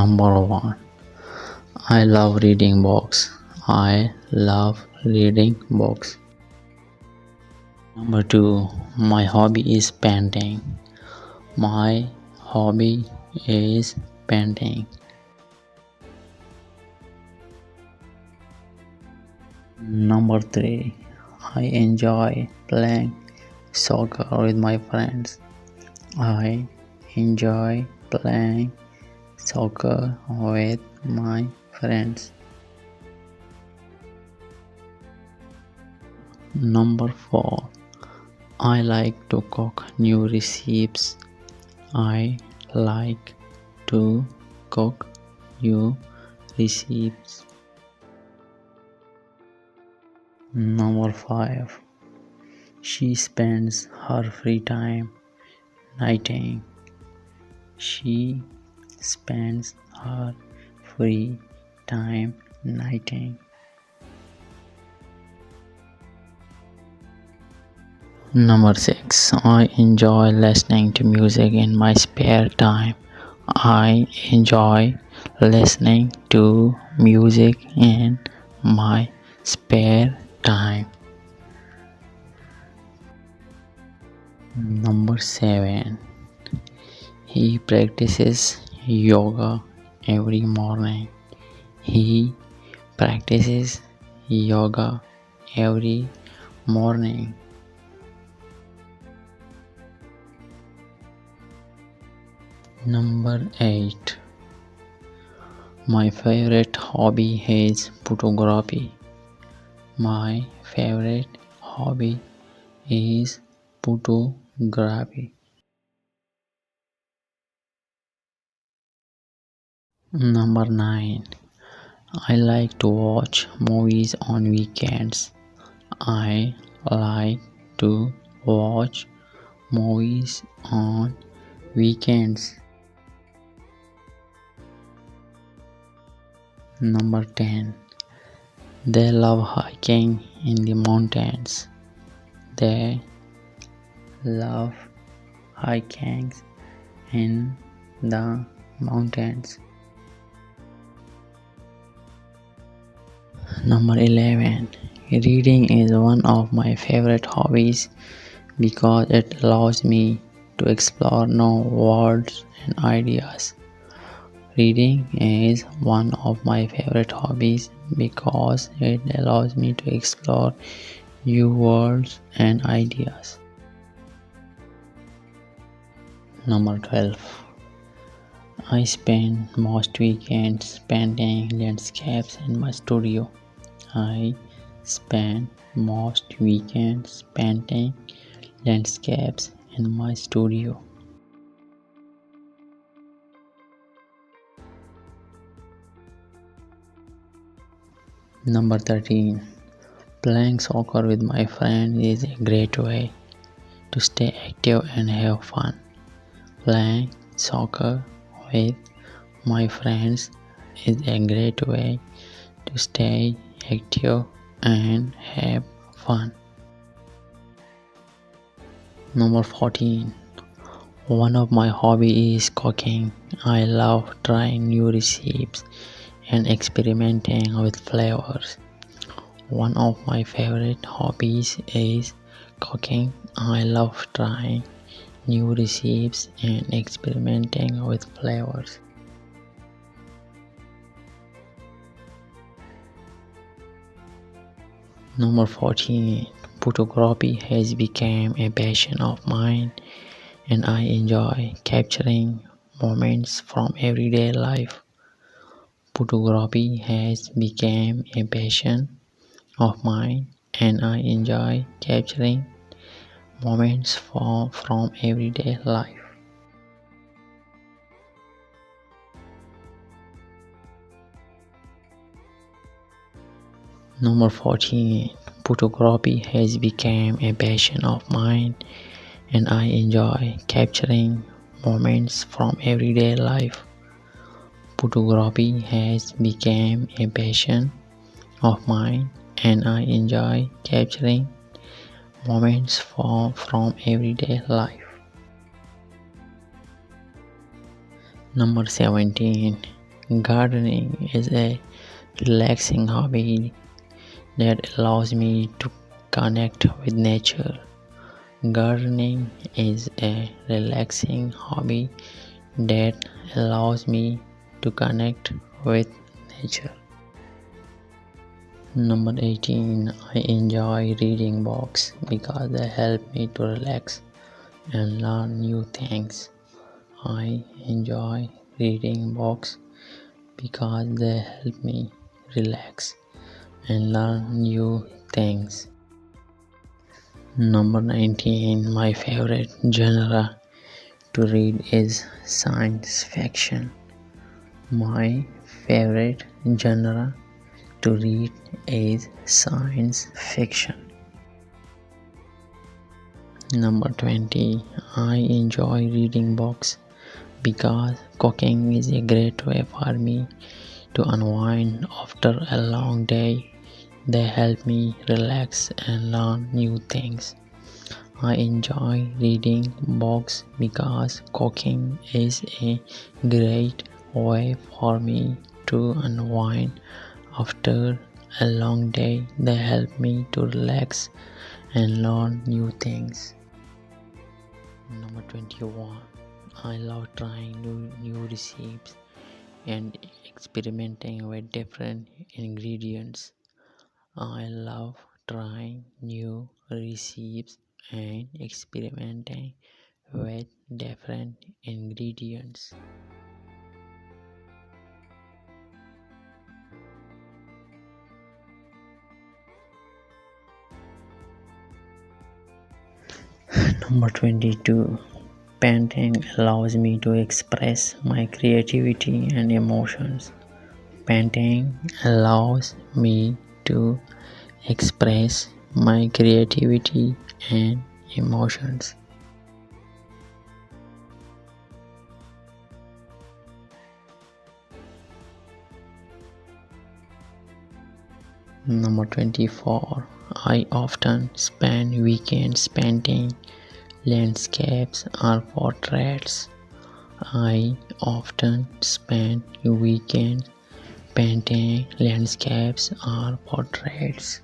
Number 1. I love reading books. I love reading books. Number 2. My hobby is painting. My hobby is painting. Number 3. I enjoy playing soccer with my friends. I enjoy playing soccer with my friends. Number 4. I like to cook new recipes. I like to cook new recipes. Number 5. She spends her free time knitting. She spends her free time knitting. Number 6. I enjoy listening to music in my spare time. I enjoy listening to music in my spare time. Number 7. He practices yoga every morning. He practices yoga every morning. Number 8. My favorite hobby is photography. My favorite hobby is photography. Number 9. I like to watch movies on weekends. I like to watch movies on weekends. Number 10. They love hiking in the mountains. They love hiking in the mountains. Number 11. Reading is one of my favorite hobbies because it allows me to explore new words and ideas. Reading is one of my favorite hobbies because it allows me to explore new words and ideas. Number 12. I spend most weekends painting landscapes in my studio. I spend most weekends painting landscapes in my studio. Number 13. Playing soccer with my friends is a great way to stay active and have fun. Playing soccer with my friends is a great way to stay active and have fun. Number 14. One of my hobbies is cooking. I love trying new recipes and experimenting with flavors. One of my favorite hobbies is cooking. I love trying new recipes and experimenting with flavors. Number 14. Photography has become a passion of mine, and I enjoy capturing moments from everyday life. Photography has become a passion of mine, and I enjoy capturing moments from everyday life. Number 14. Photography has become a passion of mine, and I enjoy capturing moments from everyday life. Photography has become a passion of mine, and I enjoy capturing moments from everyday life. Number 17. Gardening is a relaxing hobby that allows me to connect with nature. Gardening is a relaxing hobby that allows me to connect with nature. Number 18. I enjoy reading books because they help me to relax and learn new things. I enjoy reading books because they help me relax and learn new things. Number 19. My favorite genre to read is science fiction. My favorite genre to read is science fiction. Number 20. I enjoy reading books because cooking is a great way for me to unwind after a long day. They help me relax and learn new things. I enjoy reading books because cooking is a great way for me to unwind after a long day. They help me to relax and learn new things. Number 21. I love trying new recipes and experimenting with different ingredients. I love trying new recipes and experimenting with different ingredients. Number 22. Painting allows me to express my creativity and emotions. Painting allows me to express my creativity and emotions. Number 24. I often spend weekends painting landscapes or portraits. I often spend weekends painting landscapes or portraits.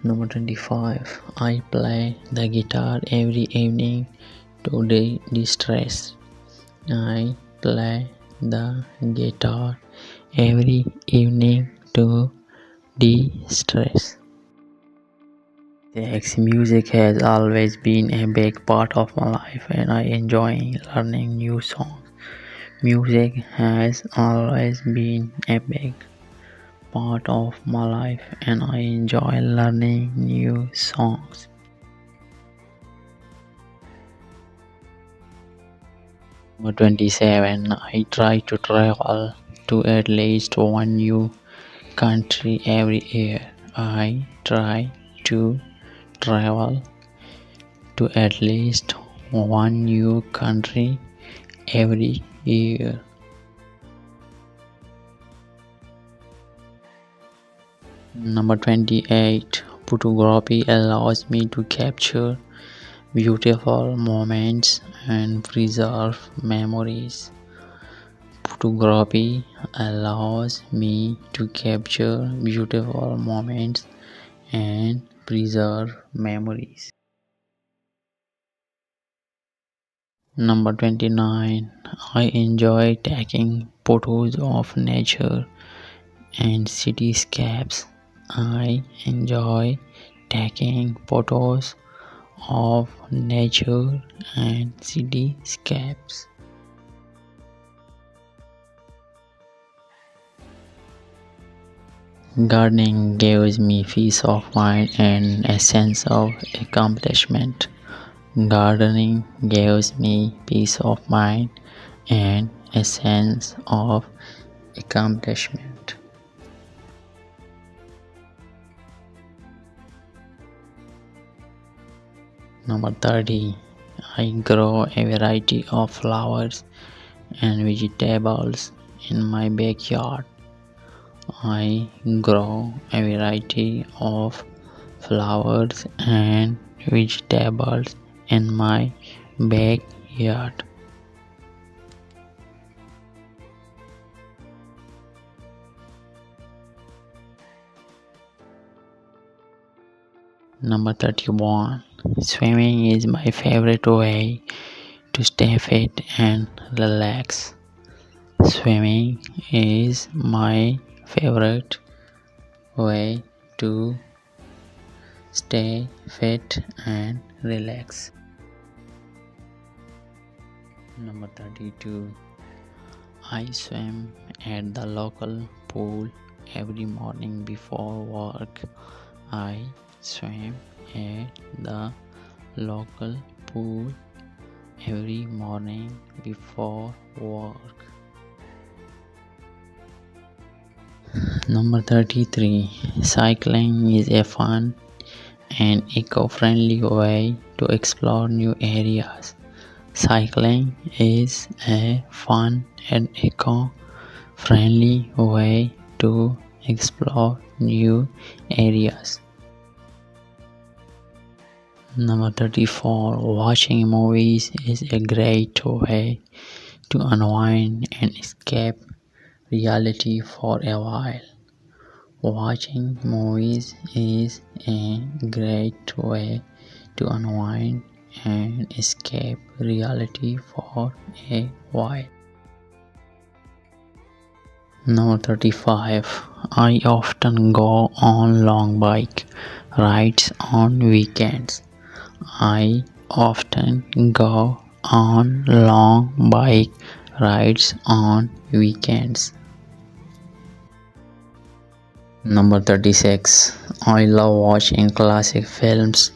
Number 25. I play the guitar every evening to de-stress. I play the guitar every evening to de-stress. Yes, music has always been a big part of my life and I enjoy learning new songs. Music has always been a big part of my life and I enjoy learning new songs. Number 27. I try to travel to at least one new country every year. I try to travel to at least one new country every year. Number 28. Photography allows me to capture beautiful moments and preserve memories. Photography allows me to capture beautiful moments and preserve memories. Number 29. I enjoy taking photos of nature and cityscapes. I enjoy taking photos of nature and cityscapes. Gardening gives me peace of mind and a sense of accomplishment. Gardening gives me peace of mind and a sense of accomplishment. Number 30. I grow a variety of flowers and vegetables in my backyard. I grow a variety of flowers and vegetables in my backyard. Number 31. Swimming is my favorite way to stay fit and relax. Swimming is my favorite way to stay fit and relax. Number 32. I swim at the local pool every morning before work. I swim at the local pool every morning before work. Number 33. Cycling is a fun and eco-friendly way to explore new areas. Cycling is a fun and eco-friendly way to explore new areas. Number 34. Watching movies is a great way to unwind and escape reality for a while. Watching movies is a great way to unwind and escape reality for a while. Number 35. I often go on long bike rides on weekends. I often go on long bike rides on weekends. Number 36. I love watching classic films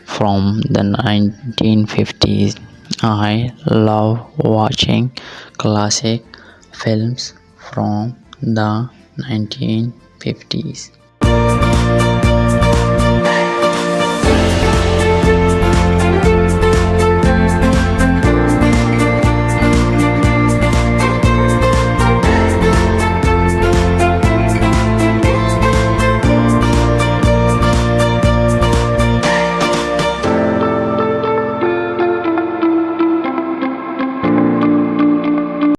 from the 1950s. I love watching classic films from the 1950s.